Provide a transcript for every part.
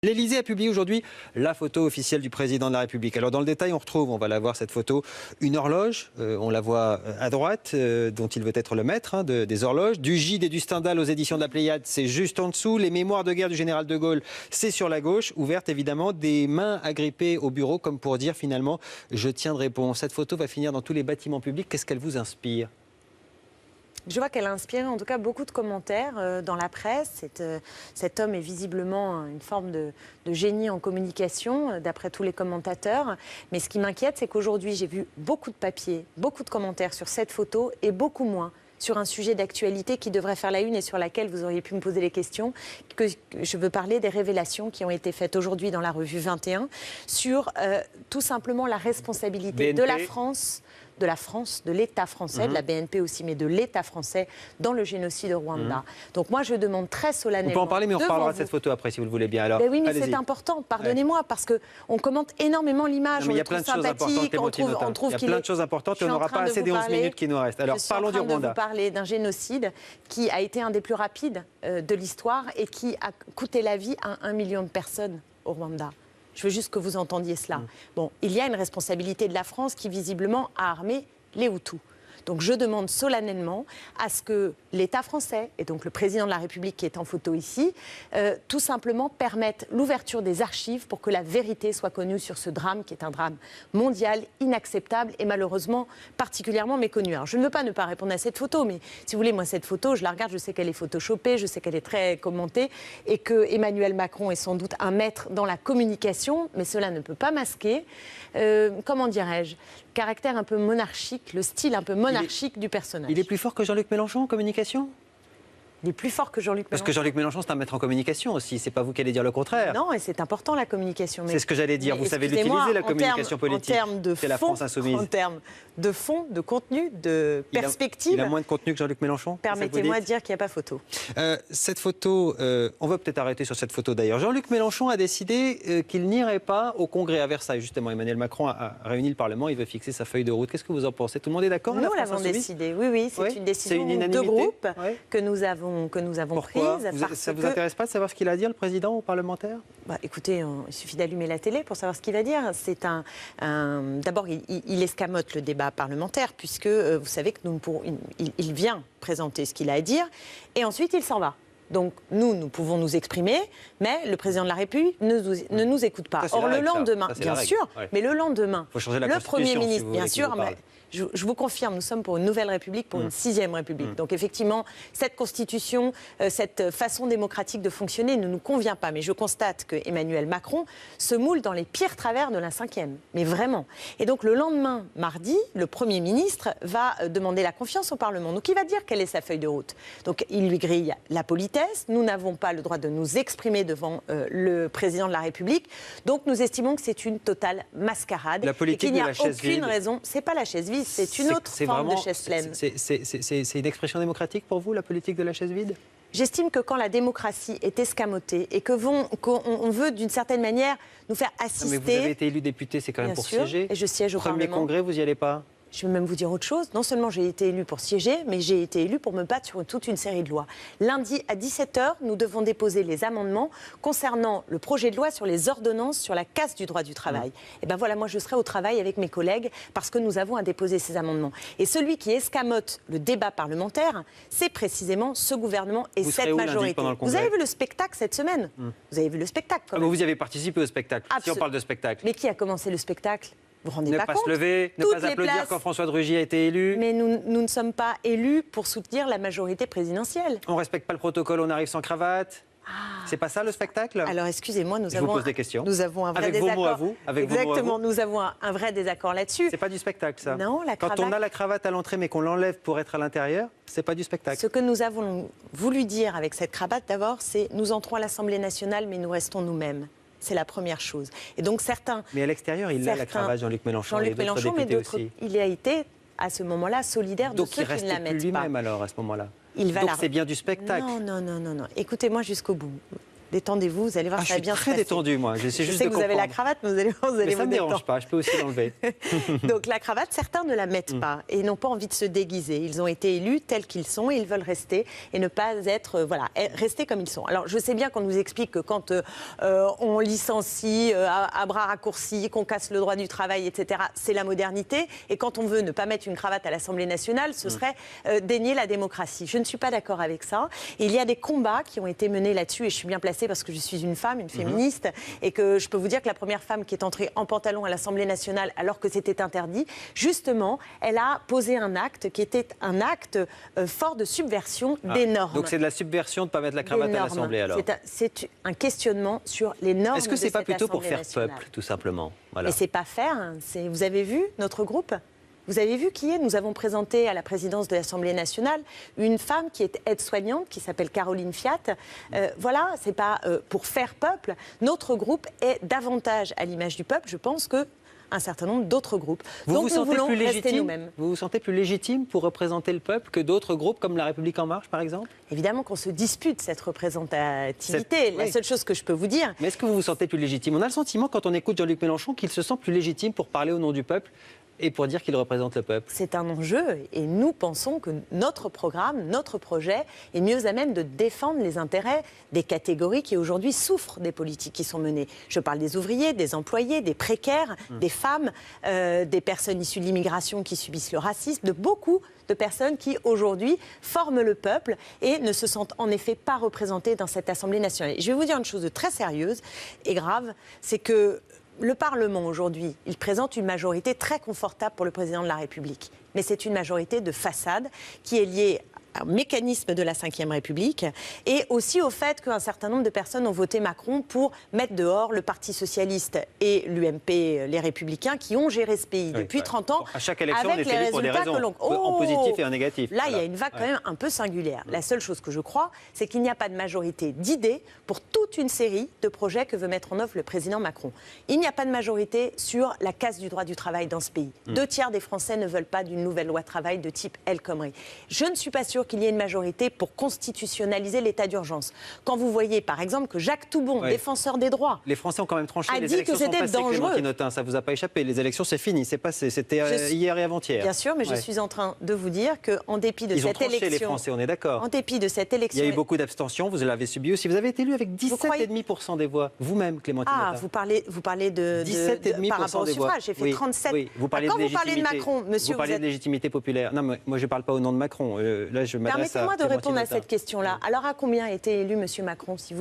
L'Élysée a publié aujourd'hui la photo officielle du président de la République. Alors dans le détail, on va la voir cette photo, une horloge, on la voit à droite, dont il veut être le maître des horloges. Du Gide et du Stendhal aux éditions de la Pléiade, c'est juste en dessous. Les mémoires de guerre du général de Gaulle, c'est sur la gauche, ouverte évidemment, des mains agrippées au bureau, comme pour dire finalement, je tiendrai bon. Cette photo va finir dans tous les bâtiments publics. Qu'est-ce qu'elle vous inspire ? Je vois qu'elle a inspiré en tout cas beaucoup de commentaires dans la presse. Cet homme est visiblement une forme de génie en communication, d'après tous les commentateurs. Mais ce qui m'inquiète, c'est qu'aujourd'hui, j'ai vu beaucoup de papiers, beaucoup de commentaires sur cette photo et beaucoup moins sur un sujet d'actualité qui devrait faire la une et sur laquelle vous auriez pu me poser les questions. Je veux parler des révélations qui ont été faites aujourd'hui dans la revue 21 sur tout simplement la responsabilité BNP. de la France, de l'État français, de la BNP aussi, mais de l'État français dans le génocide au Rwanda. Donc moi, je demande très solennellement... On peut en parler, mais on reparlera de cette photo après, si vous le voulez bien. Alors, ben oui, mais c'est important, pardonnez-moi, parce qu'on commente énormément l'image, on le trouve sympathique, on trouve qu'il y a plein de choses importantes et on n'aura pas assez des 11 minutes qui nous restent. Alors, parlons du Rwanda. Je suis en train de vous parler d'un génocide qui a été un des plus rapides de l'histoire et qui a coûté la vie à 1 million de personnes au Rwanda. Je veux juste que vous entendiez cela. Bon, il y a une responsabilité de la France qui, visiblement, a armé les Hutus. Donc je demande solennellement à ce que l'État français, et donc le président de la République qui est en photo ici, tout simplement permettent l'ouverture des archives pour que la vérité soit connue sur ce drame qui est un drame mondial, inacceptable et malheureusement particulièrement méconnu. Alors je ne veux pas ne pas répondre à cette photo, mais si vous voulez, moi cette photo, je la regarde, je sais qu'elle est photoshopée, je sais qu'elle est très commentée et que Emmanuel Macron est sans doute un maître dans la communication, mais cela ne peut pas masquer, comment dirais-je, le caractère un peu monarchique, le style un peu monarchique du personnage. Il est plus fort que Jean-Luc Mélenchon en communication ? Il est plus fort que Jean-Luc Mélenchon. Parce que Jean-Luc Mélenchon, c'est un maître en communication aussi. C'est pas vous qui allez dire le contraire. Non, et c'est important la communication. C'est ce que j'allais dire. Vous savez l'utiliser, la communication politique. En termes de fond, la France insoumise. En termes de fond, de contenu, de perspective. Il a moins de contenu que Jean-Luc Mélenchon. Permettez-moi de dire qu'il n'y a pas photo. Cette photo, on va peut-être arrêter sur cette photo d'ailleurs. Jean-Luc Mélenchon a décidé qu'il n'irait pas au Congrès à Versailles. Justement, Emmanuel Macron a réuni le Parlement. Il veut fixer sa feuille de route. Qu'est-ce que vous en pensez? Tout le monde est d'accord? Nous l'avons décidé. Oui, c'est une décision de groupe que nous avons prise. Ça ne vous intéresse pas de savoir ce qu'il a à dire, le président, aux parlementaires? Écoutez, il suffit d'allumer la télé pour savoir ce qu'il va dire. D'abord, il escamote le débat parlementaire, puisque vous savez que il vient présenter ce qu'il a à dire, et ensuite il s'en va. Donc nous pouvons nous exprimer, mais le président de la République ne nous écoute pas. Or, le lendemain, bien sûr, mais le lendemain, le Premier ministre, bien sûr, je vous confirme, nous sommes pour une nouvelle République, pour une 6e République. Donc effectivement, cette constitution, cette façon démocratique de fonctionner ne nous convient pas. Mais je constate que Emmanuel Macron se moule dans les pires travers de la 5e. Mais vraiment. Et donc le lendemain, mardi, le Premier ministre va demander la confiance au Parlement. Donc il va dire quelle est sa feuille de route. Donc il lui grille la politesse. Nous n'avons pas le droit de nous exprimer devant le président de la République. Donc nous estimons que c'est une totale mascarade. La politique et qu'il n'y a de la chaise aucune vide. raison. C'est pas la chaise vide. C'est une autre forme de chaise pleine. C'est une expression démocratique pour vous, la politique de la chaise vide? J'estime que quand la démocratie est escamotée et qu'on veut d'une certaine manière nous faire assister... Mais vous avez été élu député, c'est quand même Bien pour sûr, siéger. et je siège au Premier Parlement. congrès, vous n'y allez pas? Je vais même vous dire autre chose. Non seulement j'ai été élue pour siéger, mais j'ai été élue pour me battre sur toute une série de lois. Lundi à 17h, nous devons déposer les amendements concernant le projet de loi sur les ordonnances sur la casse du droit du travail. Et bien voilà, moi je serai au travail avec mes collègues parce que nous avons à déposer ces amendements. Et celui qui escamote le débat parlementaire, c'est précisément ce gouvernement et cette majorité. Vous avez vu le spectacle cette semaine? Vous avez vu le spectacle quand même. Vous y avez participé au spectacle, si on parle de spectacle. Mais qui a commencé le spectacle? Vous vous rendez ne pas pas compte? se lever, ne pas applaudir quand François de Rugy a été élu. Mais nous ne sommes pas élus pour soutenir la majorité présidentielle. On ne respecte pas le protocole, on arrive sans cravate. C'est pas ça le spectacle? Alors excusez-moi, Je vous pose des questions. Nous avons un vrai avec désaccord. Vos mots à vous, avec Exactement, vos mots à vous. nous avons un vrai désaccord là-dessus. C'est pas du spectacle, ça. Non, la cravate. Quand on a la cravate à l'entrée mais qu'on l'enlève pour être à l'intérieur, c'est pas du spectacle. Ce que nous avons voulu dire avec cette cravate, d'abord, c'est nous entrons à l'Assemblée nationale, mais nous restons nous-mêmes. C'est la première chose. Et donc certains... Mais à l'extérieur, il a la cravate, Jean-Luc Mélenchon. Jean-Luc Mélenchon, mais d'autres, aussi. Il a été, à ce moment-là, solidaire de ceux qui ne la mettent pas. Donc il reste plus lui-même alors, à ce moment-là. Donc c'est bien du spectacle. Non. Écoutez-moi jusqu'au bout. Détendez-vous, vous allez voir, ça va bien se passer. Je suis très détendu, moi. J'essaie juste de comprendre. Vous avez la cravate, mais vous allez voir, vous allez mais ça ne me dérange pas, je peux aussi l'enlever. Donc la cravate, certains ne la mettent pas et n'ont pas envie de se déguiser. Ils ont été élus tels qu'ils sont et ils veulent rester et ne pas être, rester comme ils sont. Alors je sais bien qu'on nous explique que quand on licencie à bras raccourcis, qu'on casse le droit du travail, etc., c'est la modernité. Et quand on veut ne pas mettre une cravate à l'Assemblée nationale, ce serait dénier la démocratie. Je ne suis pas d'accord avec ça. Et il y a des combats qui ont été menés là-dessus et je suis bien placée parce que je suis une femme, une féministe, et que je peux vous dire que la première femme qui est entrée en pantalon à l'Assemblée nationale alors que c'était interdit, justement, elle a posé un acte qui était un acte fort de subversion des normes. Donc c'est de la subversion de ne pas mettre la cravate à l'Assemblée alors. C'est un questionnement sur les normes. Est-ce que c'est pas plutôt pour faire nationale. peuple, tout simplement? Voilà. Et c'est pas faire. Vous avez vu notre groupe? Vous avez vu qui est? Nous avons présenté à la présidence de l'Assemblée nationale une femme qui est aide-soignante, qui s'appelle Caroline Fiat. Voilà, c'est pas pour faire peuple. Notre groupe est davantage à l'image du peuple, je pense, que un certain nombre d'autres groupes. Donc nous voulons rester nous-mêmes. Vous vous sentez plus légitime pour représenter le peuple que d'autres groupes comme La République En Marche, par exemple? Évidemment qu'on se dispute cette représentativité. La seule chose que je peux vous dire... Mais est-ce que vous vous sentez plus légitime? On a le sentiment, quand on écoute Jean-Luc Mélenchon, qu'il se sent plus légitime pour parler au nom du peuple et pour dire qu'il représente le peuple. C'est un enjeu et nous pensons que notre programme, notre projet est mieux à même de défendre les intérêts des catégories qui aujourd'hui souffrent des politiques qui sont menées. Je parle des ouvriers, des employés, des précaires, des femmes, des personnes issues de l'immigration qui subissent le racisme, de beaucoup de personnes qui aujourd'hui forment le peuple et ne se sentent en effet pas représentées dans cette Assemblée nationale. Et je vais vous dire une chose de très sérieuse et grave, c'est que le Parlement, aujourd'hui, il présente une majorité très confortable pour le président de la République. Mais c'est une majorité de façade qui est liée un mécanisme de la Ve République et aussi au fait qu'un certain nombre de personnes ont voté Macron pour mettre dehors le Parti Socialiste et l'UMP, les Républicains, qui ont géré ce pays depuis 30 ans. À chaque élection, avec on est élu pour des raisons, en positif et en négatif. Là, il y a une vague quand même un peu singulière. La seule chose que je crois, c'est qu'il n'y a pas de majorité d'idées pour toute une série de projets que veut mettre en œuvre le président Macron. Il n'y a pas de majorité sur la casse du droit du travail dans ce pays. 2/3 des Français ne veulent pas d'une nouvelle loi travail de type El Khomri. Je ne suis pas sûre qu'il y ait une majorité pour constitutionnaliser l'état d'urgence. Quand vous voyez, par exemple, que Jacques Toubon, défenseur des droits, les Français ont quand même tranché. A les dit élections que c'était sont passées, dangereux. Clémentine Autain, ça vous a pas échappé. Les élections, c'est fini, c'est passé. C'était hier et avant-hier. Bien sûr, mais je suis en train de vous dire qu'en dépit de Ils ont cette tranché, élection, les Français, on est d'accord. En dépit de cette élection, il y a eu beaucoup d'abstention, vous l'avez subi aussi. Vous avez été élu avec 17,5% des voix, vous-même, Clémentine Autain. Vous parlez de 17,5% par rapport au des voix. suffrage. J'ai fait 37. Oui. Vous parlez quand de vous parlez de Macron, monsieur, vous parlez de légitimité populaire. Non, mais moi je ne parle pas au nom de Macron. Là, je m'adresse à Permettez-moi de répondre à Autain. cette question-là. Alors, à combien a été élu monsieur Macron si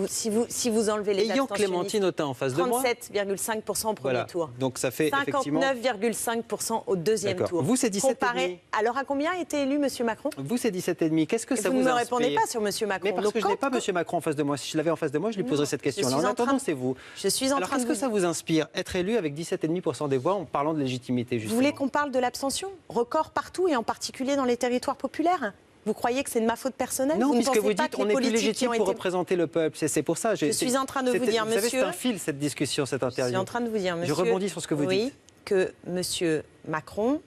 vous enlevez les Ayant abstentionnistes? Clémentine Autain en face de moi. 37,5% au premier tour. Donc ça fait effectivement 59,5% au deuxième tour. Vous, c'est 17,5%. Alors, à combien a été élu monsieur Macron? Vous, c'est 17,5%. Qu'est-ce que ça vous inspire? inspire? Vous ne me répondez pas sur monsieur Macron. Mais parce que je n'ai pas monsieur Macron en face de moi. Si je l'avais en face de moi, je lui poserais cette question-là. En attendant, c'est vous. Je suis en Alors, train de qu'est-ce que ça vous inspire? Être élu avec 17,5% des voix en parlant de légitimité, justement. Vous voulez qu'on parle de l'abstention? Record partout et en particulier dans les territoires populaires? Vous croyez que c'est de ma faute personnelle? Non, vous puisque vous pas dites que qu'on les est plus politiques légitime pour représenter le peuple. C'est pour ça. Je suis en train de vous dire, vous savez, monsieur... c'est un fil, cette discussion, cette interview. Je suis en train de vous dire, monsieur... Je rebondis sur ce que vous dites. Que monsieur Macron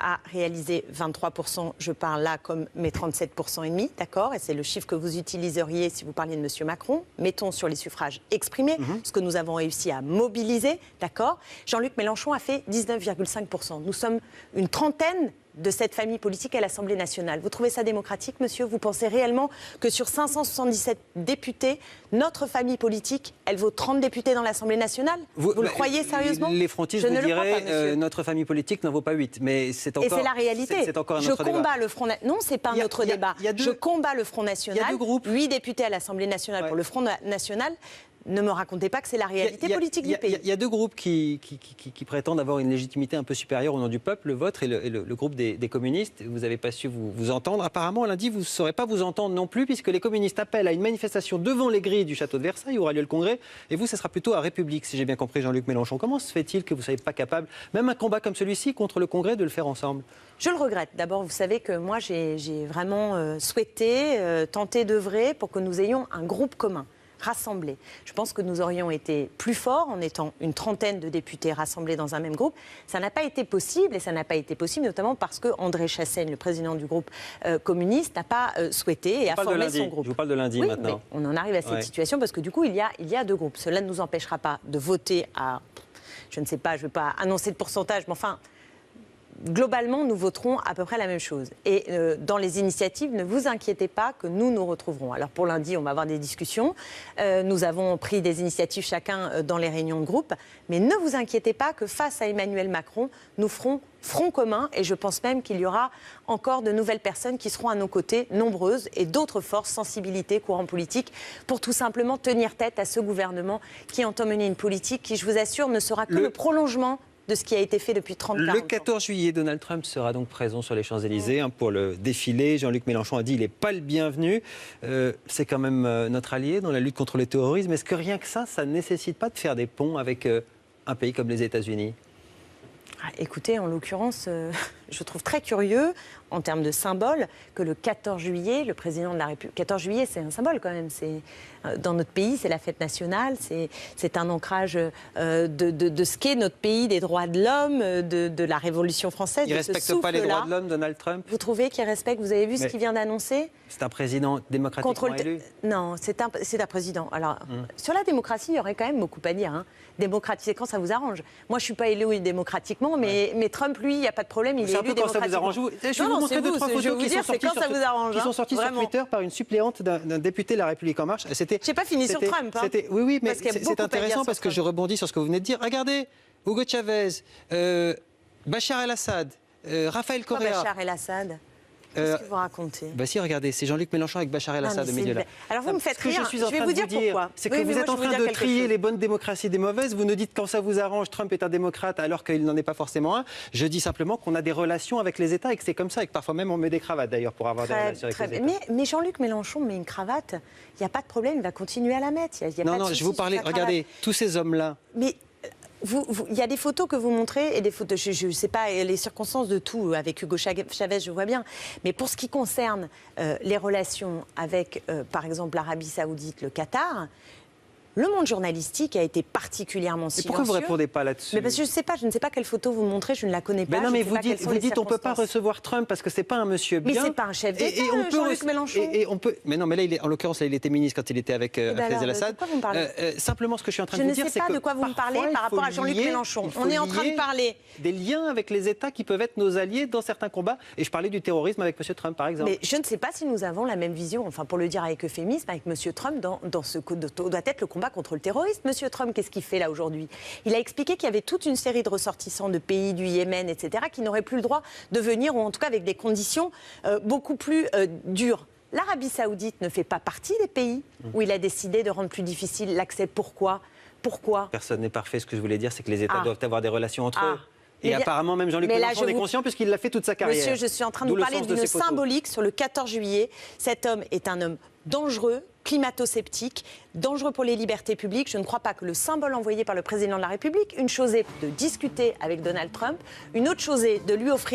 a réalisé 23%, je parle là comme mes 37% et demi, d'accord? Et c'est le chiffre que vous utiliseriez si vous parliez de monsieur Macron. Mettons sur les suffrages exprimés, ce que nous avons réussi à mobiliser, d'accord? Jean-Luc Mélenchon a fait 19,5%. Nous sommes une trentaine de cette famille politique à l'Assemblée nationale. Vous trouvez ça démocratique, monsieur? Vous pensez réellement que sur 577 députés, notre famille politique, elle vaut 30 députés dans l'Assemblée nationale? Vous le croyez sérieusement? Les frontistes vous diraient notre famille politique n'en vaut pas 8. Mais c'est encore... Et c'est la réalité. C'est encore un autre débat. Je combats le Front National. Non, c'est pas un autre débat. Je combats le Front National. Il y a 2 groupes. 8 députés à l'Assemblée nationale pour le Front National. Ne me racontez pas que c'est la réalité politique du pays. Il y a 2 groupes qui prétendent avoir une légitimité un peu supérieure au nom du peuple, le vôtre et le groupe des communistes. Vous n'avez pas su vous entendre. Apparemment, lundi, vous ne saurez pas vous entendre non plus, puisque les communistes appellent à une manifestation devant les grilles du château de Versailles, où aura lieu le congrès. Et vous, ce sera plutôt à République, si j'ai bien compris, Jean-Luc Mélenchon. Comment se fait-il que vous ne soyez pas capable, même un combat comme celui-ci, contre le congrès, de le faire ensemble? Je le regrette. D'abord, vous savez que moi, j'ai vraiment souhaité, tenté d'œuvrer pour que nous ayons un groupe commun. rassemblés. Je pense que nous aurions été plus forts en étant une trentaine de députés rassemblés dans un même groupe. Ça n'a pas été possible, et ça n'a pas été possible notamment parce que André Chassaigne, le président du groupe communiste, n'a pas souhaité et a formé son groupe. Je vous parle de lundi maintenant. On en arrive à cette situation parce que du coup, il y a deux groupes. Cela ne nous empêchera pas de voter à, je ne sais pas, je ne vais pas annoncer de pourcentage, mais enfin, globalement, nous voterons à peu près la même chose. Et dans les initiatives, ne vous inquiétez pas que nous nous retrouverons. Alors pour lundi, on va avoir des discussions. Nous avons pris des initiatives chacun dans les réunions de groupe. Mais ne vous inquiétez pas que face à Emmanuel Macron, nous ferons front commun. Et je pense même qu'il y aura encore de nouvelles personnes qui seront à nos côtés, nombreuses, et d'autres forces, sensibilités, courants politiques, pour tout simplement tenir tête à ce gouvernement qui entend mener une politique qui, je vous assure, ne sera que le prolongement de ce qui a été fait depuis 30-40 ans. Le 14 juillet, Donald Trump sera donc présent sur les Champs-Élysées pour le défilé. Jean-Luc Mélenchon a dit qu'il n'est pas le bienvenu. C'est quand même notre allié dans la lutte contre le terrorisme. Est-ce que rien que ça ne nécessite pas de faire des ponts avec un pays comme les États-Unis ? Écoutez, en l'occurrence, je trouve très curieux, en termes de symbole, que le 14 juillet, le président de la République... 14 juillet, c'est un symbole quand même. Dans notre pays, c'est la fête nationale, c'est un ancrage de ce qu'est notre pays, des droits de l'homme, de la Révolution française. Il ne respecte pas les droits de l'homme, Donald Trump ? Vous trouvez qu'il respecte ? Vous avez vu ce qu'il vient d'annoncer ? C'est un président démocratiquement élu ? Non, c'est un président. Alors, sur la démocratie, il y aurait quand même beaucoup à dire. Hein. Démocratiser quand ça vous arrange. Moi, je ne suis pas élu démocratiquement, mais Trump, lui, il n'y a pas de problème, il est élu démocratiquement. Quand ça vous arrange. Je vais vous montrer deux, trois photos qui sont sorties sur Twitter par une suppléante d'un député de La République En Marche. Je n'ai pas fini sur Trump. Hein. Oui, mais c'est intéressant parce que je rebondis sur ce que vous venez de dire. Regardez, Hugo Chavez, Bachar el-Assad, Raphaël Correa. Bachar el-Assad. Qu'est-ce que vous racontez ? Si, regardez, c'est Jean-Luc Mélenchon avec Bachar el-Assad au milieu là. Alors vous me faites rire, je vais vous dire pourquoi. C'est que vous êtes en train de trier les bonnes démocraties des mauvaises. Vous nous dites quand ça vous arrange, Trump est un démocrate alors qu'il n'en est pas forcément un. Je dis simplement qu'on a des relations avec les États et que c'est comme ça et que parfois même on met des cravates d'ailleurs pour avoir des relations avec les États. Mais Jean-Luc Mélenchon met une cravate, il n'y a pas de problème, il va continuer à la mettre. Non, je vous parlais, regardez, tous ces hommes-là. Mais il y a des photos que vous montrez et des photos, je ne sais pas les circonstances de tout, avec Hugo Chavez, je vois bien, mais pour ce qui concerne les relations avec, par exemple, l'Arabie Saoudite, le Qatar, le monde journalistique a été particulièrement silencieux. Et pourquoi vous ne répondez pas là-dessus ? Mais parce que je ne sais pas quelle photo vous montrez, je ne la connais pas. Mais non, mais vous dites on ne peut pas recevoir Trump parce que ce n'est pas un monsieur bien. Mais ce n'est pas un chef d'État, Jean-Luc Mélenchon. Mais non, mais là, en l'occurrence, il était ministre quand il était avec Hafez el-Assad. De quoi vous me parlez ? Simplement, ce que je suis en train de vous dire, c'est que je ne sais pas de quoi vous me parlez par rapport à Jean-Luc Mélenchon. On est en train de parler des liens avec les États qui peuvent être nos alliés dans certains combats. Et je parlais du terrorisme avec M. Trump, par exemple. Mais je ne sais pas si nous avons la même vision, enfin pour le dire avec euphémisme, avec M. Trump dans ce doit être le combat contre le terrorisme. Monsieur Trump, qu'est-ce qu'il fait là aujourd'hui ? Il a expliqué qu'il y avait toute une série de ressortissants de pays du Yémen, etc., qui n'auraient plus le droit de venir, ou en tout cas avec des conditions beaucoup plus dures. L'Arabie Saoudite ne fait pas partie des pays où il a décidé de rendre plus difficile l'accès. Pourquoi ? Personne n'est parfait. Ce que je voulais dire, c'est que les États doivent avoir des relations entre eux. Et apparemment, même Jean-Luc Mélenchon est conscient puisqu'il l'a fait toute sa carrière. Monsieur, je suis en train de vous parler d'une symbolique sur le 14 juillet. Cet homme est un homme dangereux, climato-sceptique, dangereux pour les libertés publiques. Je ne crois pas que le symbole envoyé par le président de la République, une chose est de discuter avec Donald Trump, une autre chose est de lui offrir